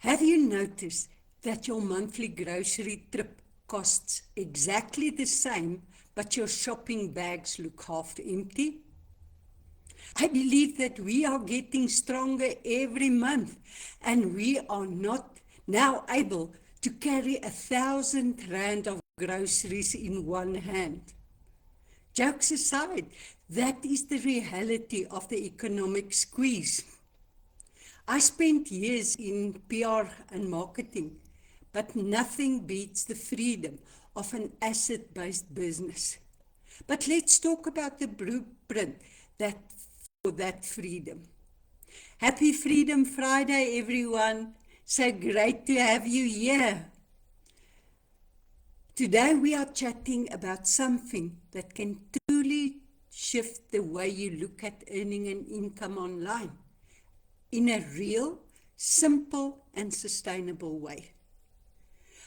Have you noticed that your monthly grocery trip costs exactly the same, but your shopping bags look half empty? I believe that we are getting stronger every month, and we are not now able to carry 1,000 rand of groceries in one hand. Jokes aside, that is the reality of the economic squeeze. I spent years in PR and marketing, but nothing beats the freedom of an asset based business. But let's talk about the blueprint that for that freedom. Happy Freedom Friday, everyone. So great to have you here. Today we are chatting about something that can truly shift the way you look at earning an income online in a real, simple, and sustainable way.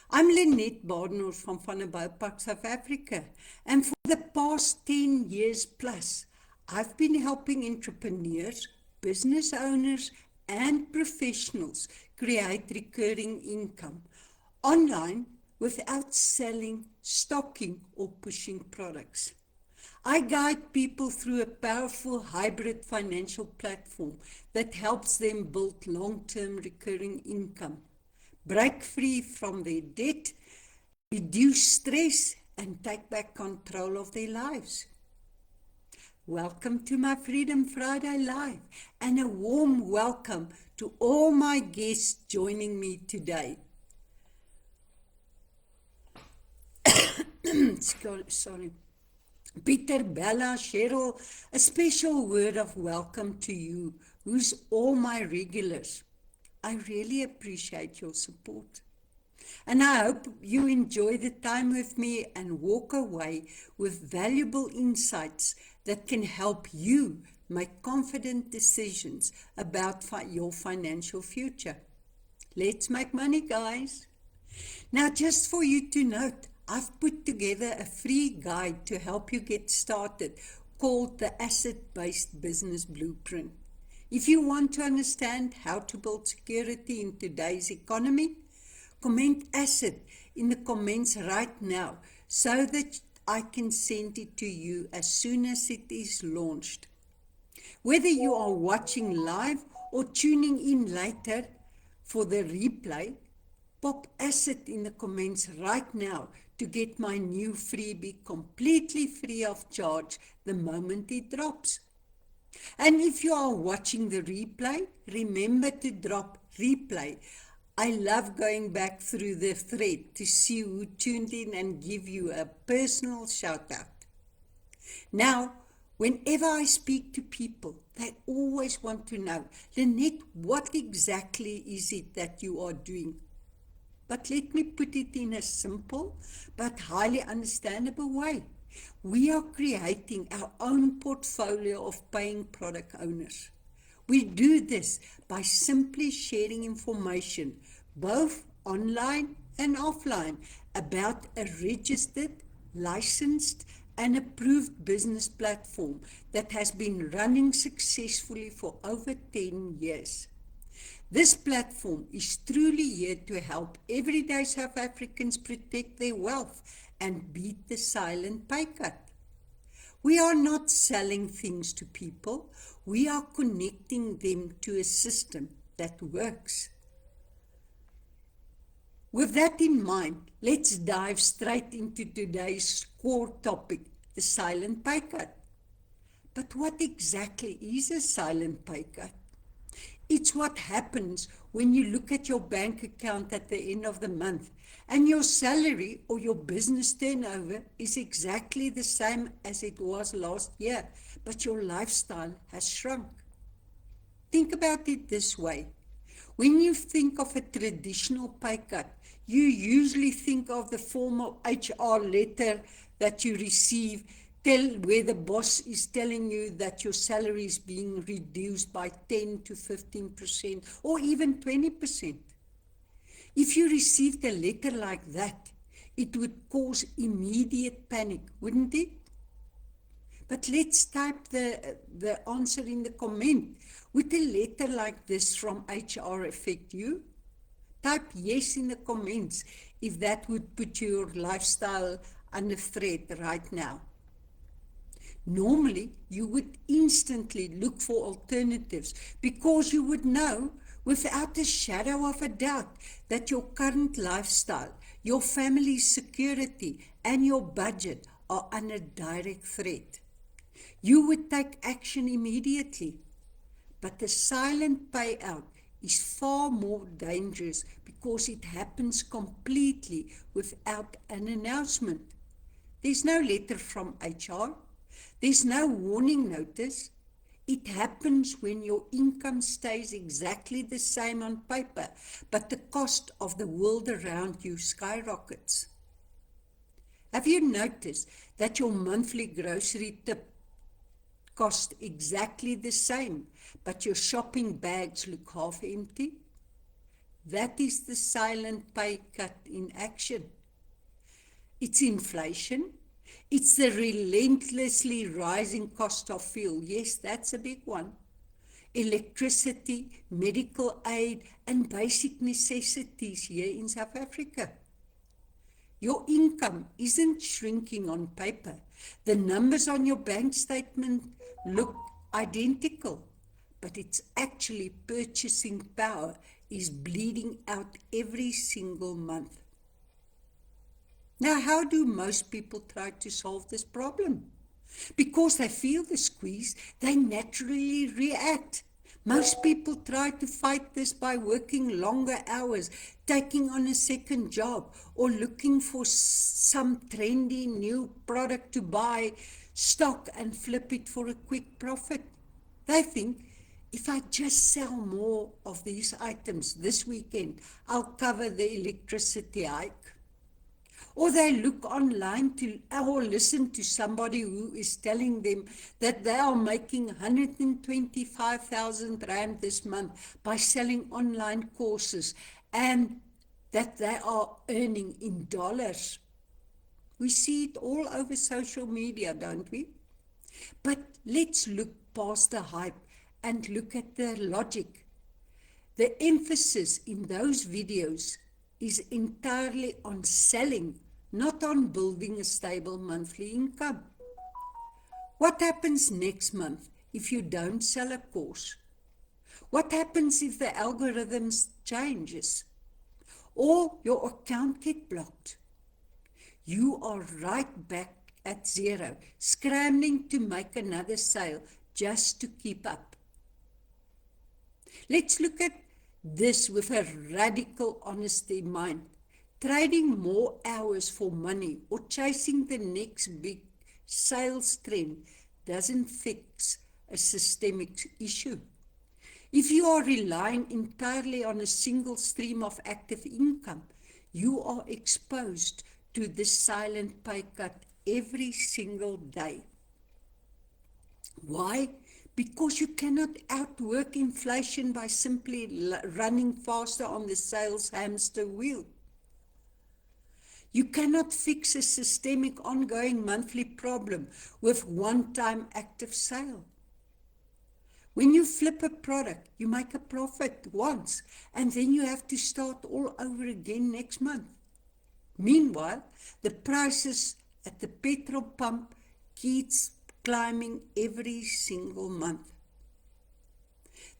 I'm Lynette Badenhorst from Van der Bouwpark, South Africa, and for the past 10 years plus, I've been helping entrepreneurs, business owners, and professionals create recurring income online without selling, stocking, or pushing products. I guide people through a powerful hybrid financial platform that helps them build long-term recurring income, break free from their debt, reduce stress, and take back control of their lives. Welcome to my Freedom Friday Live, and a warm welcome to all my guests joining me today. Sorry. Peter, Bella, Cheryl, a special word of welcome to you, who's all my regulars. I really appreciate your support. And I hope you enjoy the time with me and walk away with valuable insights that can help you make confident decisions about your financial future. Let's make money, guys. Now, just for you to note, I've put together a free guide to help you get started called the Asset-Based Business Blueprint. If you want to understand how to build security in today's economy, comment asset in the comments right now so that I can send it to you as soon as it is launched. Whether you are watching live or tuning in later for the replay, pop asset in the comments right now to get my new freebie completely free of charge the moment it drops. And if you are watching the replay, remember to drop replay. I love going back through the thread to see who tuned in and give you a personal shout out. Now, whenever I speak to people, they always want to know, Lynette, what exactly is it that you are doing? But let me put it in a simple but highly understandable way. We are creating our own portfolio of paying product owners. We do this by simply sharing information, both online and offline, about a registered, licensed, and approved business platform that has been running successfully for over 10 years. This platform is truly here to help everyday South Africans protect their wealth and beat the silent pay cut. We are not selling things to people, we are connecting them to a system that works. With that in mind, let's dive straight into today's core topic, the silent pay cut. But what exactly is a silent pay cut? It's what happens when you look at your bank account at the end of the month and your salary or your business turnover is exactly the same as it was last year, but your lifestyle has shrunk. Think about it this way. When you think of a traditional pay cut, you usually think of the formal HR letter that you receive where the boss is telling you that your salary is being reduced by 10 to 15% or even 20%. If you received a letter like that, it would cause immediate panic, wouldn't it? But let's type the answer in the comment. Would a letter like this from HR affect you? Type yes in the comments if that would put your lifestyle under threat right now. Normally, you would instantly look for alternatives because you would know without a shadow of a doubt that your current lifestyle, your family's security, and your budget are under direct threat. You would take action immediately. But the silent payout is far more dangerous because it happens completely without an announcement. There's no letter from HR. There's no warning notice. It happens when your income stays exactly the same on paper, but the cost of the world around you skyrockets. Have you noticed that your monthly grocery tip cost exactly the same, but your shopping bags look half empty? That is the silent pay cut in action. It's inflation. It's the relentlessly rising cost of fuel. Yes, that's a big one. Electricity, medical aid, and basic necessities here in South Africa. Your income isn't shrinking on paper. The numbers on your bank statement look identical, but its actually purchasing power is bleeding out every single month. Now, how do most people try to solve this problem? Because they feel the squeeze, they naturally react. Most people try to fight this by working longer hours, taking on a second job, or looking for some trendy new product to buy, stock and flip it for a quick profit. They think, if I just sell more of these items this weekend, I'll cover the electricity hike. Or they look online or listen to somebody who is telling them that they are making 125,000 Rand this month by selling online courses and that they are earning in dollars. We see it all over social media, don't we? But let's look past the hype and look at the logic. The emphasis in those videos is entirely on selling, not on building a stable monthly income. What happens next month if you don't sell a course? What happens if the algorithms changes? Or your account get blocked? You are right back at zero, scrambling to make another sale just to keep up. Let's look at this with a radical honesty in mind. Trading more hours for money or chasing the next big sales trend doesn't fix a systemic issue. If you are relying entirely on a single stream of active income, you are exposed to the silent pay cut every single day. Why? Because you cannot outwork inflation by simply running faster on the sales hamster wheel. You cannot fix a systemic ongoing monthly problem with one-time active sale. When you flip a product, you make a profit once, and then you have to start all over again next month. Meanwhile, the prices at the petrol pump keeps climbing every single month.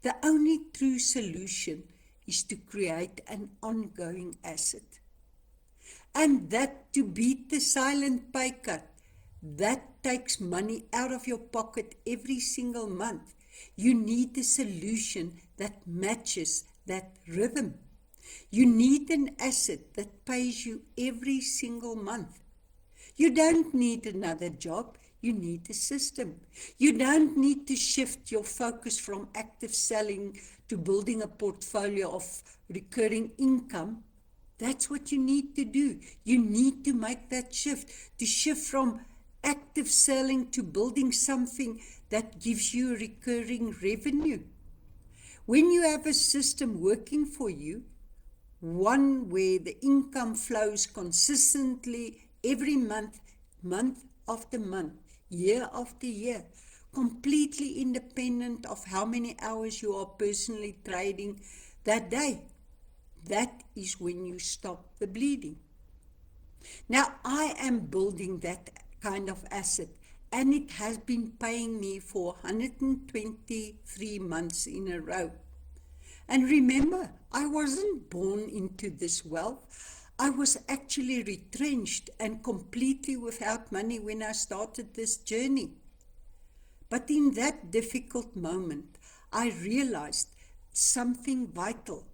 The only true solution is to create an ongoing asset. And that to beat the silent pay cut, that takes money out of your pocket every single month. You need a solution that matches that rhythm. You need an asset that pays you every single month. You don't need another job, you need a system. You don't need to shift your focus from active selling to building a portfolio of recurring income. That's what you need to do. You need to make that shift, to shift from active selling to building something that gives you recurring revenue. When you have a system working for you, one where the income flows consistently every month, month after month, year after year, completely independent of how many hours you are personally trading that day, that is when you stop the bleeding. Now, I am building that kind of asset, and it has been paying me for 123 months in a row. And remember, I wasn't born into this wealth. I was actually retrenched and completely without money when I started this journey. But in that difficult moment, I realized something vital.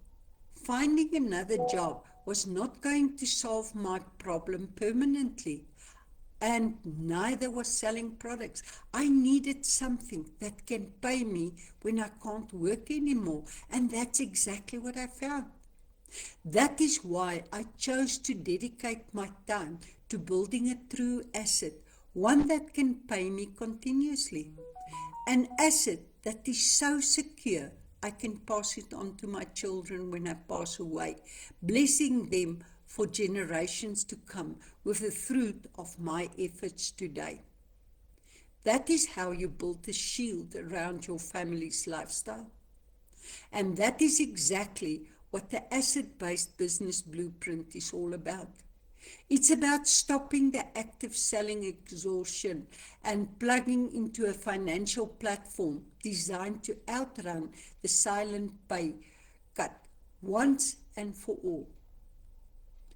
Finding another job was not going to solve my problem permanently, and neither was selling products. I needed something that can pay me when I can't work anymore, and that's exactly what I found. That is why I chose to dedicate my time to building a true asset, one that can pay me continuously. An asset that is so secure I can pass it on to my children when I pass away, blessing them for generations to come with the fruit of my efforts today. That is how you build a shield around your family's lifestyle. And that is exactly what the asset-based business blueprint is all about. It's about stopping the active selling exhaustion and plugging into a financial platform designed to outrun the silent pay cut once and for all.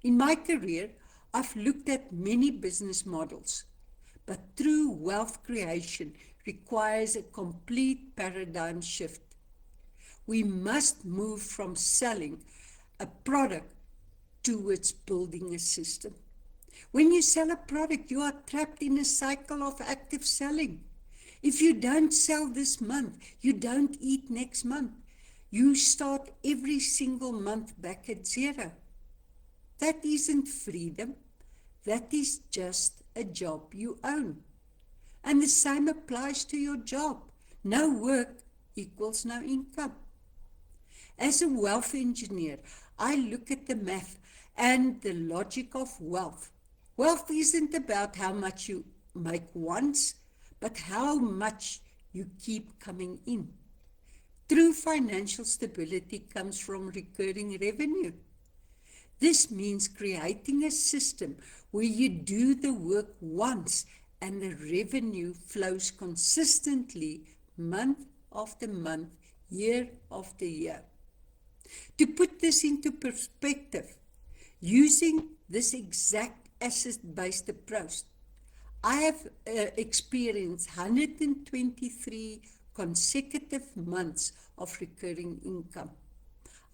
In my career, I've looked at many business models, but true wealth creation requires a complete paradigm shift. We must move from selling a product towards building a system. When you sell a product, you are trapped in a cycle of active selling. If you don't sell this month, you don't eat next month. You start every single month back at zero. That isn't freedom. That is just a job you own. And the same applies to your job. No work equals no income. As a wealth engineer, I look at the math and the logic of wealth. Wealth isn't about how much you make once, but how much you keep coming in. True financial stability comes from recurring revenue. This means creating a system where you do the work once and the revenue flows consistently month after month, year after year. To put this into perspective, using this exact asset-based approach, I have experienced 123 consecutive months of recurring income.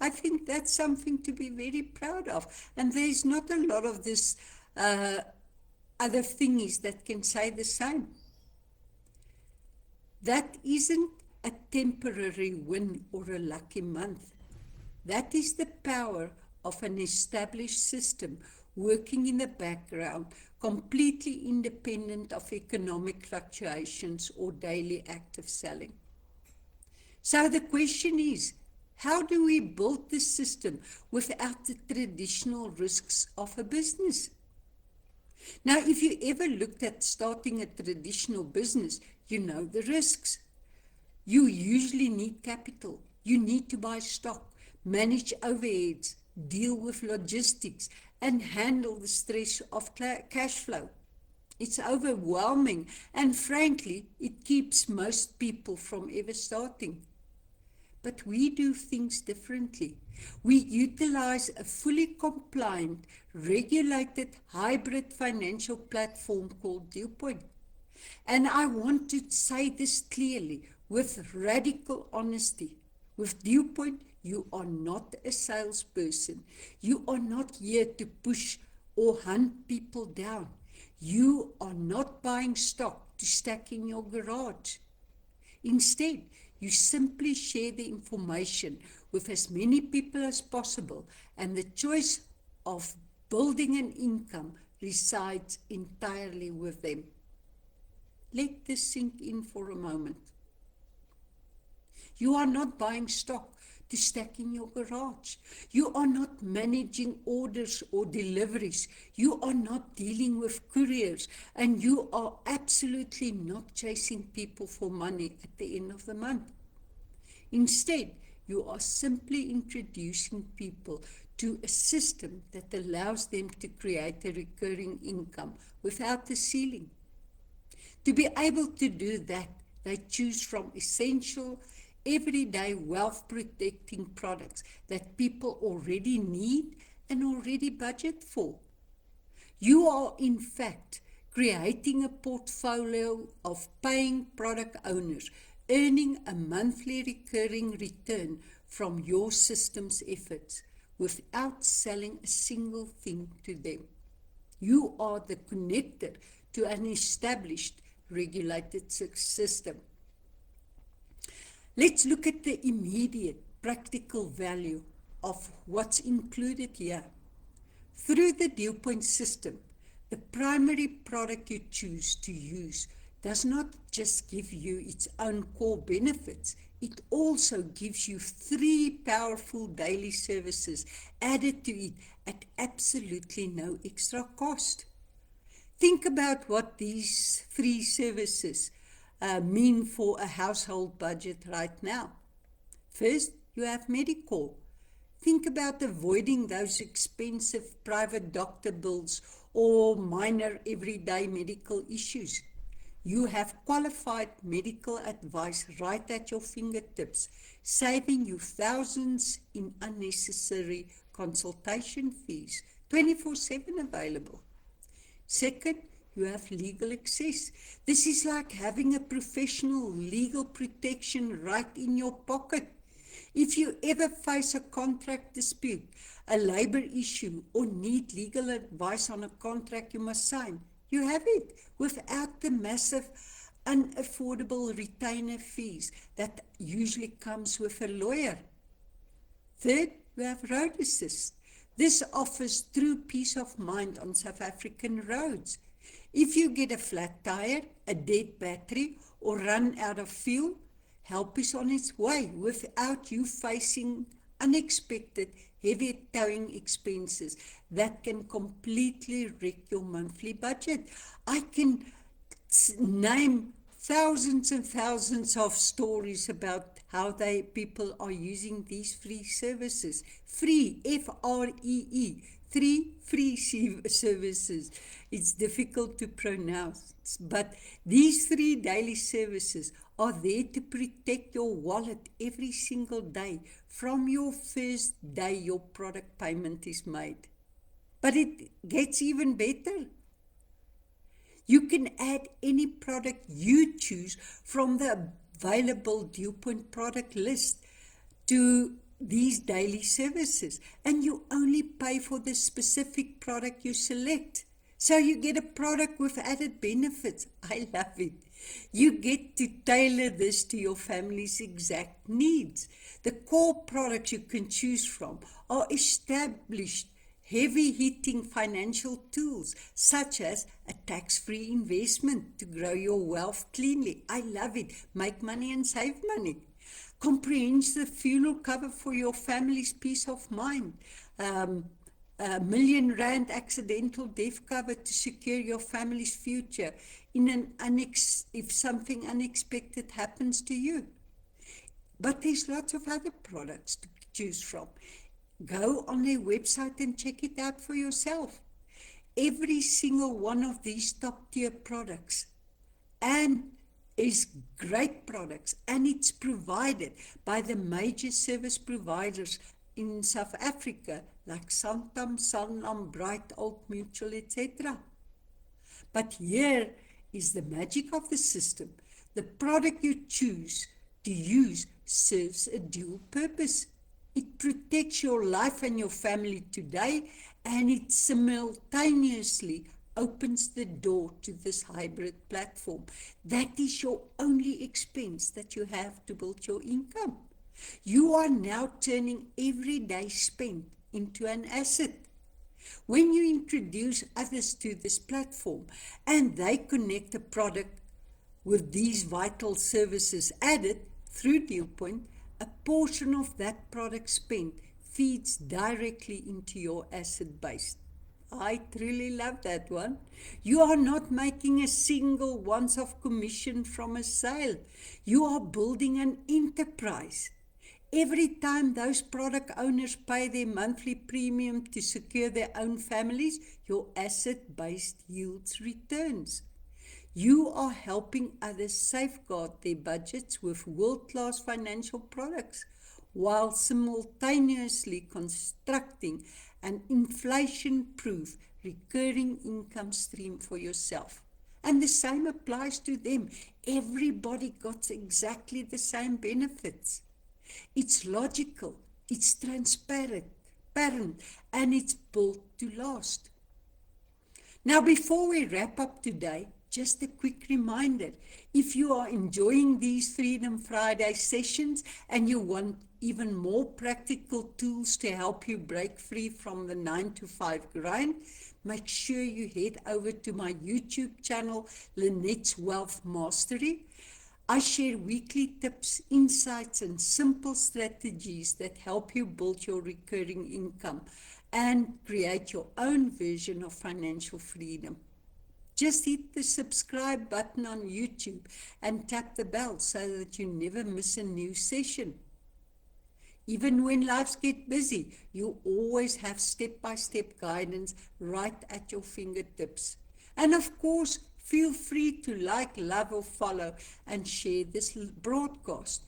I think that's something to be very proud of. And there's not a lot of this other thingies that can say the same. That isn't a temporary win or a lucky month. That is the power of an established system working in the background, completely independent of economic fluctuations or daily active selling. So the question is, how do we build this system without the traditional risks of a business? Now, if you ever looked at starting a traditional business, you know the risks. You usually need capital. You need to buy stock, manage overheads, deal with logistics, and handle the stress of cash flow. It's overwhelming, and frankly, it keeps most people from ever starting. But we do things differently. We utilize a fully compliant, regulated, hybrid financial platform called DealPoint. And I want to say this clearly, with radical honesty. With DealPoint, you are not a salesperson. You are not here to push or hunt people down. You are not buying stock to stack in your garage. Instead, you simply share the information with as many people as possible, and the choice of building an income resides entirely with them. Let this sink in for a moment. You are not buying stock to stack in your garage. You are not managing orders or deliveries. You are not dealing with couriers, and you are absolutely not chasing people for money at the end of the month. Instead, You are simply introducing people to a system that allows them to create a recurring income without the ceiling. To be able to do that, they choose from essential, everyday wealth protecting products that people already need and already budget for. You are, in fact, creating a portfolio of paying product owners, earning a monthly recurring return from your system's efforts without selling a single thing to them. You are the connector to an established regulated system. Let's look at the immediate practical value of what's included here. Through the DealPoint system, the primary product you choose to use does not just give you its own core benefits, it also gives you 3 powerful daily services added to it at absolutely no extra cost. Think about what these 3 services mean for a household budget right now. First, you have Medicare. Think about avoiding those expensive private doctor bills or minor everyday medical issues. You have qualified medical advice right at your fingertips, saving you thousands in unnecessary consultation fees, 24/7 available. Second, you have legal access. This is like having a professional legal protection right in your pocket. If you ever face a contract dispute, a labor issue, or need legal advice on a contract you must sign, you have it without the massive, unaffordable retainer fees that usually comes with a lawyer. Third, we have Road Assist. This offers true peace of mind on South African roads. If you get a flat tire, a dead battery, or run out of fuel, help is on its way without you facing unexpected heavy towing expenses that can completely wreck your monthly budget. I can name thousands and thousands of stories about how people are using these free services. Free, Free, 3 free services. It's difficult to pronounce, but these 3 daily services are there to protect your wallet every single day from your first day your product payment is made. But it gets even better. You can add any product you choose from the available DealPoint product list to these daily services, and you only pay for the specific product you select. So you get a product with added benefits. I love it. You get to tailor this to your family's exact needs. The core products you can choose from are established, heavy-hitting financial tools, such as a tax-free investment to grow your wealth cleanly. I love it. Make money and save money. Comprehensive funeral cover for your family's peace of mind. R1,000,000 accidental death cover to secure your family's future if something unexpected happens to you. But there's lots of other products to choose from. Go on their website and check it out for yourself. Every single one of these top tier products and is great products, and it's provided by the major service providers in South Africa like Santam, Sanlam, Bright, Old Mutual, etc. But here is the magic of the system. The product you choose to use serves a dual purpose. It protects your life and your family today, and it simultaneously opens the door to this hybrid platform. That is your only expense that you have to build your income. You are now turning everyday spend into an asset. When you introduce others to this platform and they connect a product with these vital services added through DealPoint, a portion of that product spent feeds directly into your asset base. I truly love that one. You are not making a single once-off commission from a sale. You are building an enterprise. Every time those product owners pay their monthly premium to secure their own families, your asset-based yields returns. You are helping others safeguard their budgets with world-class financial products while simultaneously constructing an inflation-proof recurring income stream for yourself. And the same applies to them. Everybody got exactly the same benefits. It's logical, it's transparent, and it's built to last. Now, before we wrap up today, just a quick reminder. If you are enjoying these Freedom Friday sessions and you want even more practical tools to help you break free from the 9 to 5 grind, make sure you head over to my YouTube channel, Lynette's Wealth Mastery. I share weekly tips, insights, and simple strategies that help you build your recurring income and create your own version of financial freedom. Just hit the subscribe button on YouTube and tap the bell so that you never miss a new session. Even when lives get busy, you always have step-by-step guidance right at your fingertips. And of course, feel free to like, love, or follow and share this broadcast.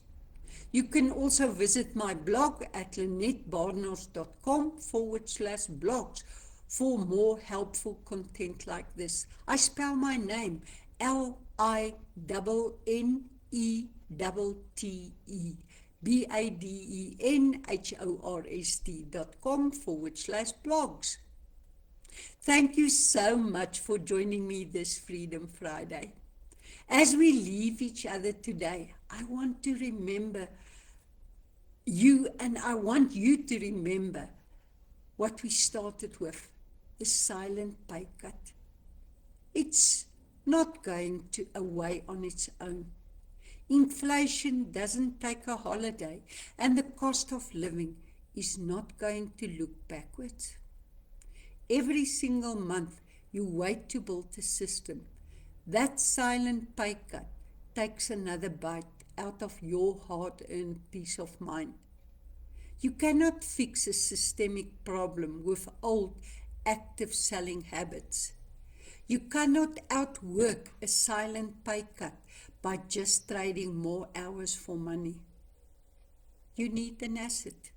You can also visit my blog at lynettebarnard.com/blogs for more helpful content like this. I spell my name LINNETTE BADENHORST.com/blogs. Thank you so much for joining me this Freedom Friday. As we leave each other today, I want to remember you, and I want you to remember what we started with, the silent pay cut. It's not going away on its own. Inflation doesn't take a holiday, and the cost of living is not going to look backwards. Every single month you wait to build a system, that silent pay cut takes another bite out of your hard-earned peace of mind. You cannot fix a systemic problem with old active selling habits. You cannot outwork a silent pay cut by just trading more hours for money. You need an asset.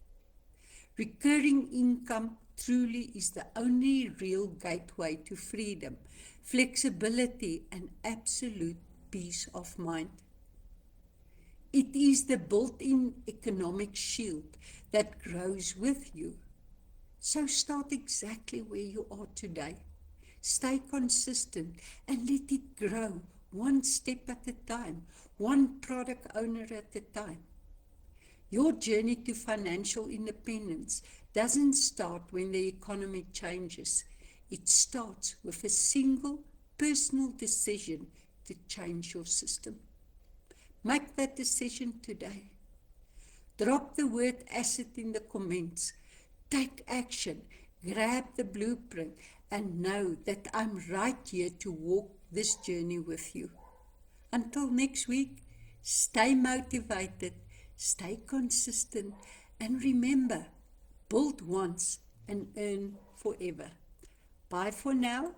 Recurring income truly is the only real gateway to freedom, flexibility, and absolute peace of mind. It is the built-in economic shield that grows with you. So start exactly where you are today. Stay consistent and let it grow one step at a time, one product owner at a time. Your journey to financial independence doesn't start when the economy changes. It starts with a single personal decision to change your system. Make that decision today. Drop the word asset in the comments. Take action. Grab the blueprint and know that I'm right here to walk this journey with you. Until next week, stay motivated, stay consistent, and remember, build once and earn forever. Bye for now.